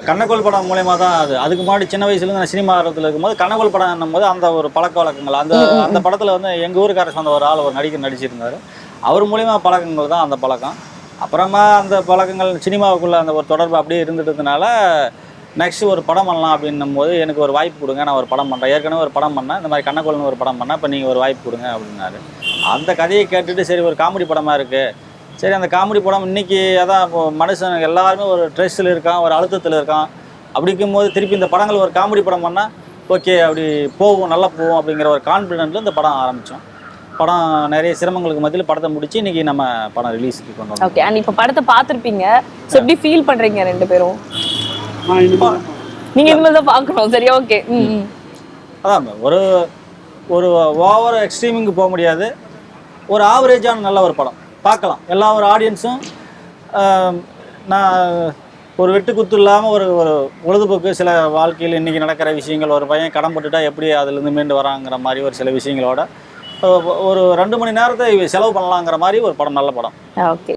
கண்ணகோல் படம் மூலயமா தான் அதுக்கு முன்னாடி சின்ன வயசுலேருந்து நான் சினிமா ஆர்வத்தில் இருக்கும்போது கண்ணகோல் படம் போது அந்த ஒரு பழக்க வழக்கங்கள் அந்த படத்தில் வந்து எங்கள் ஊருக்கார சொந்த ஒரு ஆள் ஒரு நடிகர் நடிச்சிருந்தார். அவர் மூலிமா பழக்கங்கள் தான் அந்த பழக்கம். அப்புறமா அந்த பழக்கங்கள் சினிமாவுக்குள்ளே அந்த ஒரு தொடர்பு அப்படியே இருந்துட்டதுனால நெக்ஸ்ட் ஒரு படம் பண்ணலாம் அப்படின்னும் போது எனக்கு ஒரு வாய்ப்பு கொடுங்க, நான் ஒரு படம் பண்ணுறேன். ஏற்கனவே ஒரு படம் பண்ணேன், இந்த மாதிரி கண்ணகோல்னு ஒரு படம் பண்ணேன், இப்போ நீங்கள் ஒரு வாய்ப்பு கொடுங்க அப்படின்னாரு. அந்த கதையை கேட்டுட்டு சரி ஒரு காமெடி படமாக இருக்குது, சரி அந்த காமெடி படம் இன்றைக்கி அதான் இப்போ மனுஷன் எல்லாருமே ஒரு ஸ்ட்ரெஸ்ஸில் இருக்கான், ஒரு அழுத்தத்தில் இருக்கான். அப்படி இருக்கும்போது திருப்பி இந்த படங்கள் ஒரு காமெடி படம் பண்ணால் ஓகே அப்படி போகும், நல்லா போகும் அப்படிங்கிற ஒரு கான்ஃபிடென்ட்டில் இந்த படம் ஆரம்பித்தோம். படம் நிறைய சிரமங்களுக்கு மத்தியில் படத்தை முடிச்சு இன்றைக்கி நம்ம படம் ரிலீஸுக்கு கொண்டு வந்தோம். ஓகே. அண்ட் இப்போ படத்தை பார்த்துருப்பீங்க, ஸோ எப்படி ஃபீல் பண்ணுறீங்க 2 பேரும்? நீங்கள் இனிமேல் தான் பார்க்கணும். சரி, ஓகே. அதான் ஒரு ஒரு ஓவர் எக்ஸ்ட்ரீமிங்கு போக முடியாது, ஒரு ஆவரேஜான நல்ல ஒரு படம் பார்க்கலாம். எல்லா ஒரு ஆடியன்ஸும் நான் ஒரு வெட்டு குத்து இல்லாமல் ஒரு ஒரு பொழுதுபோக்கு சில வாழ்க்கையில் இன்றைக்கி நடக்கிற விஷயங்கள், ஒரு பையன் கடன் பட்டுட்டா எப்படி அதுலேருந்து மீண்டு வராங்கிற மாதிரி ஒரு சில விஷயங்களோட ஒரு 2 மணி நேரத்தை செலவு பண்ணலாங்கிற மாதிரி ஒரு படம், நல்ல படம். ஓகே.